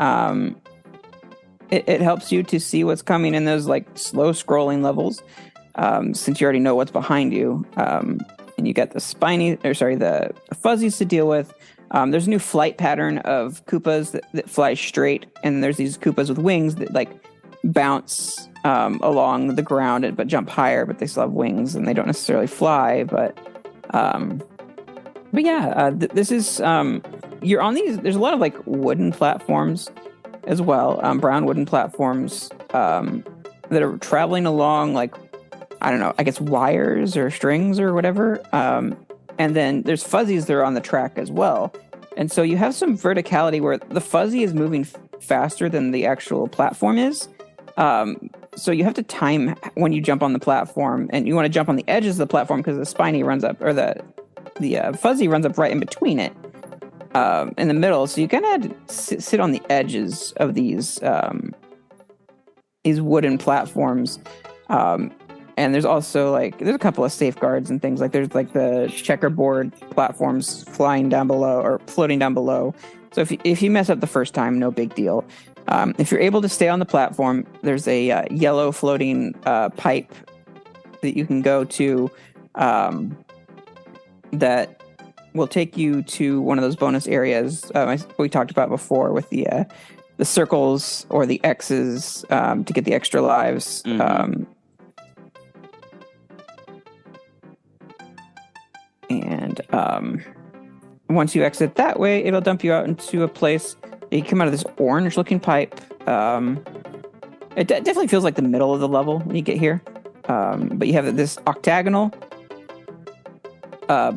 It helps you to see what's coming in those like slow scrolling levels, since you already know what's behind you. And you got the fuzzies to deal with. There's a new flight pattern of Koopas that fly straight, and there's these Koopas with wings that like bounce along the ground but jump higher, but they still have wings and they don't necessarily fly. But yeah, this is you're on these. There's a lot of like wooden platforms as well, brown wooden platforms that are traveling along like, I don't know, I guess wires or strings or whatever. And then there's fuzzies that are on the track as well. And so you have some verticality where the fuzzy is moving faster than the actual platform is. So you have to time when you jump on the platform, and you want to jump on the edges of the platform because the spiny runs up, or the fuzzy runs up right in between it, in the middle. So you kind of have to sit on the edges of these wooden platforms. And there's also there's a couple of safeguards and things. Like there's like the checkerboard platforms flying down below or floating down below. So if you mess up the first time, no big deal. If you're able to stay on the platform, there's a yellow floating pipe that you can go to that will take you to one of those bonus areas we talked about before with the circles or the X's to get the extra lives. Mm-hmm. And once you exit that way, it'll dump you out into a place. You come out of this orange-looking pipe. It definitely feels like the middle of the level when you get here. But you have this octagonal, I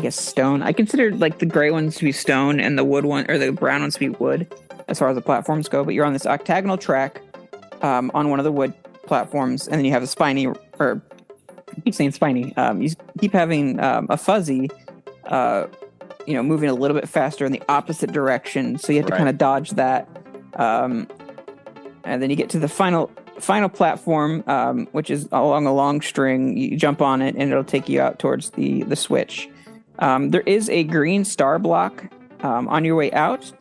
guess stone. I consider like the gray ones to be stone and the wood one or the brown ones to be wood, as far as the platforms go. But you're on this octagonal track on one of the wood platforms, and then you have a spiny or. I keep saying spiny. You keep having a fuzzy, moving a little bit faster in the opposite direction. So you have to kind of dodge that. And then you get to the final platform, which is along a long string. You jump on it, and it'll take you out towards the switch. There is a green star block on your way out.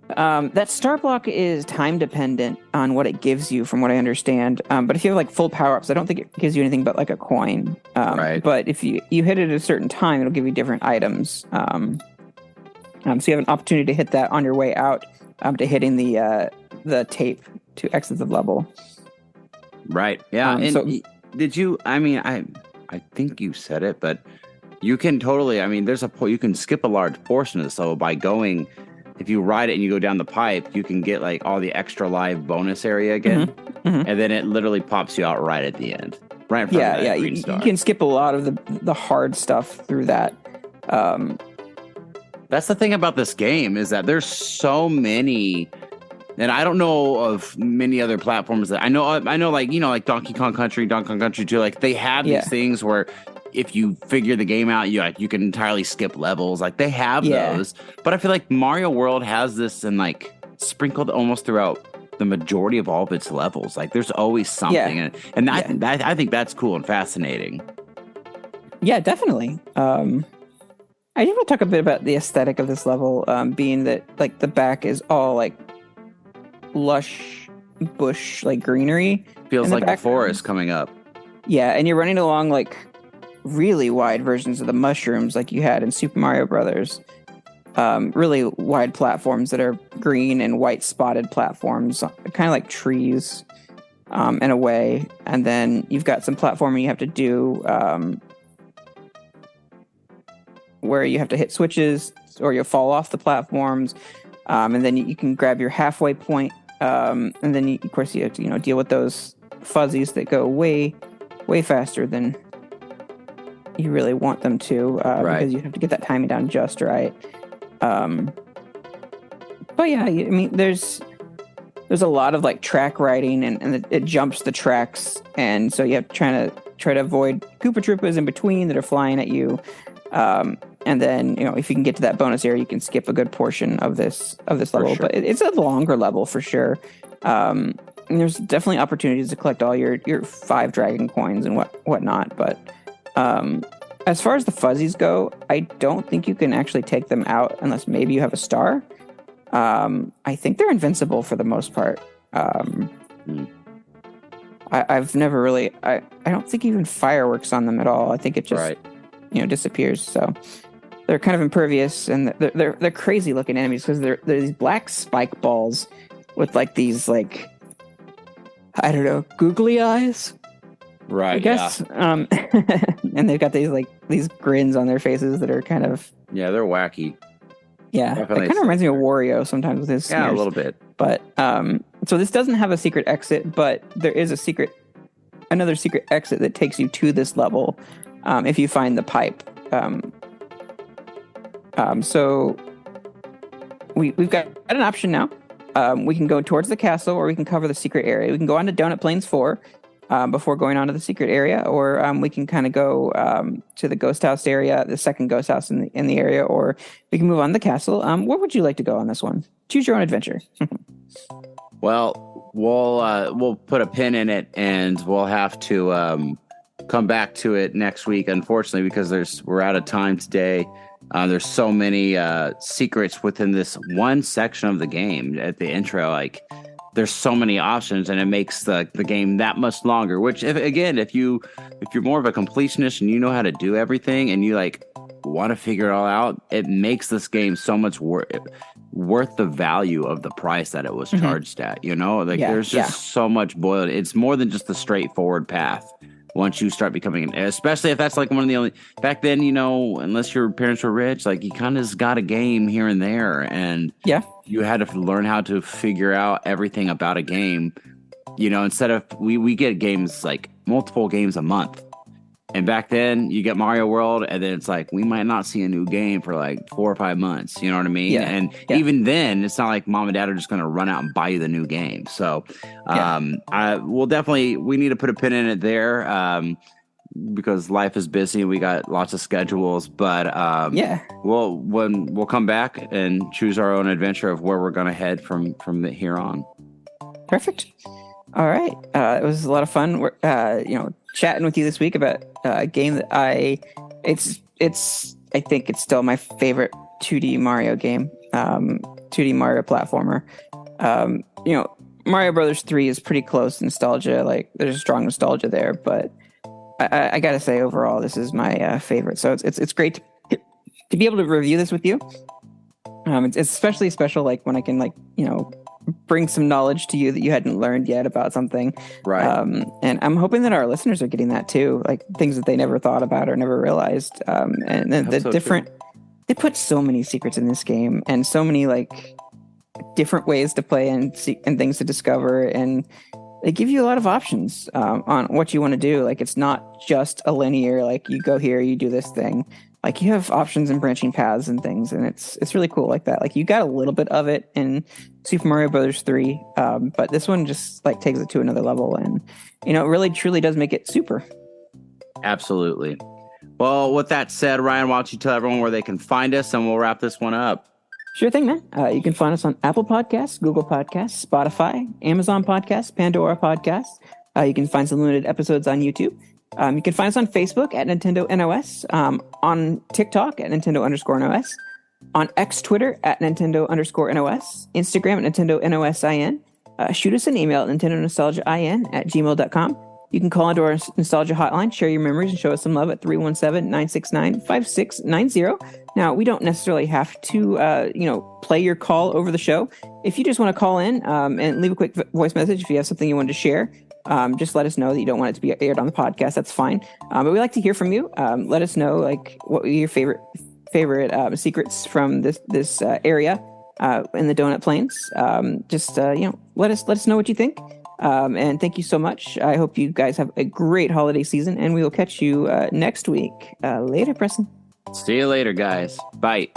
That star block is time dependent on what it gives you, from what I understand. But if you have like full power ups, I don't think it gives you anything but like a coin. But if you hit it at a certain time, it'll give you different items. So you have an opportunity to hit that on your way out to hitting the tape to exit the level. Right. Yeah. Did you? I mean, I think you said it, but you can totally. I mean, you can skip a large portion of this level by going. If you ride it and you go down the pipe, you can get like all the extra live bonus area again, and then it literally pops you out right at the end, right in front of that green star. You can skip a lot of the hard stuff through that. That's the thing about this game is that there's so many, and I don't know of many other platforms that I know, like, like Donkey Kong Country, Donkey Kong Country 2, like they have these things where if you figure the game out, you can entirely skip levels. Like they have those, but I feel like Mario World has this and like sprinkled almost throughout the majority of all of its levels. Like there's always something, and I think that's cool and fascinating. Yeah, definitely. I do want to talk a bit about the aesthetic of this level, being that like the back is all like lush bush, like greenery. Feels like a forest coming up. Yeah, and you're running along like really wide versions of the mushrooms like you had in Super Mario Brothers. Really wide platforms that are green and white spotted platforms, kind of like trees in a way. And then you've got some platforming you have to do where you have to hit switches or you'll fall off the platforms. And then you can grab your halfway point. And then, of course, you have to deal with those fuzzies that go way, way faster than you really want them to, because you have to get that timing down just right. But yeah, I mean, there's a lot of like track riding, and it jumps the tracks, and so you have to try to avoid Koopa Troopas in between that are flying at you. And then if you can get to that bonus area, you can skip a good portion of this level. Sure. But it's a longer level for sure. And there's definitely opportunities to collect all your 5 dragon coins and whatnot. But as far as the fuzzies go, I don't think you can actually take them out unless maybe you have a star. I think they're invincible for the most part. I've never really. I don't think even fireworks on them at all. I think it just disappears. So they're kind of impervious, and they're crazy looking enemies because they're these black spike balls with like these like, I don't know, googly eyes. Right. I guess. Yeah. And they've got these grins on their faces that are kind of. Yeah, they're wacky. Yeah, it kind of reminds me of Wario sometimes with his smears. A little bit. But so this doesn't have a secret exit, but there is another secret exit that takes you to this level if you find the pipe. So we've got an option now. We can go towards the castle, or we can cover the secret area. We can go on to Donut Plains 4 before going on to the secret area, or we can kind of go to the ghost house area, the second ghost house in the area, or we can move on to the castle. Where would you like to go on this one? Choose your own adventure. Well, we'll put a pin in it, and we'll have to come back to it next week, unfortunately, because we're out of time today. There's so many secrets within this one section of the game at the intro. Like, there's so many options, and it makes the game that much longer. Which, if you're more of a completionist and you know how to do everything, and you like want to figure it all out, it makes this game so much worth the value of the price that it was charged at. There's just so much boiled. It's more than just the straightforward path. Once you start becoming, especially if that's like one of the only, back then, unless your parents were rich, like you kind of just got a game here and there, and you had to learn how to figure out everything about a game, instead of, we get games, like multiple games a month. And back then you get Mario World, and then it's like, we might not see a new game for like 4 or 5 months. You know what I mean? Yeah. And even then, it's not like mom and dad are just going to run out and buy you the new game. So we need to put a pin in it there because life is busy. We got lots of schedules, but we'll come back and choose our own adventure of where we're going to head from here on. Perfect. All right. It was a lot of fun. We're, chatting with you this week about a game that I think it's still my favorite 2D Mario game, 2D Mario platformer. Mario Brothers 3 is pretty close to nostalgia. Like, there's a strong nostalgia there, but I gotta say, overall, this is my favorite. So it's great to be able to review this with you. It's especially special, like when I can bring some knowledge to you that you hadn't learned yet about something. Right. And I'm hoping that our listeners are getting that too, like things that they never thought about or never realized. And the different, they put so many secrets in this game and so many like different ways to play and things to discover. And they give you a lot of options on what you want to do. Like, it's not just a linear, like you go here, you do this thing. Like, you have options and branching paths and things, and it's really cool like that. Like, you got a little bit of it in Super Mario Brothers 3, but this one just like takes it to another level, and really truly does make it super. Absolutely. Well, with that said, Ryan, why don't you tell everyone where they can find us, and we'll wrap this one up. Sure thing, man. You can find us on Apple Podcasts, Google Podcasts, Spotify, Amazon Podcasts, Pandora Podcasts. You can find some limited episodes on YouTube. You can find us on Facebook at Nintendo NOS, on TikTok at Nintendo_NOS, on X Twitter at Nintendo_NOS, Instagram at Nintendo NOSIN. Shoot us an email at Nintendonostalgiain at gmail.com. You can call into our nostalgia hotline, share your memories, and show us some love at 317-969-5690. Now, we don't necessarily have to, play your call over the show. If you just want to call in and leave a quick voice message, if you have something you want to share, just let us know that you don't want it to be aired on the podcast. That's fine. But we like to hear from you. Let us know, like, what were your favorite secrets from this area in the Donut Plains. Let us know what you think. And thank you so much. I hope you guys have a great holiday season, and we will catch you next week. Later, Preston. See you later, guys. Bye.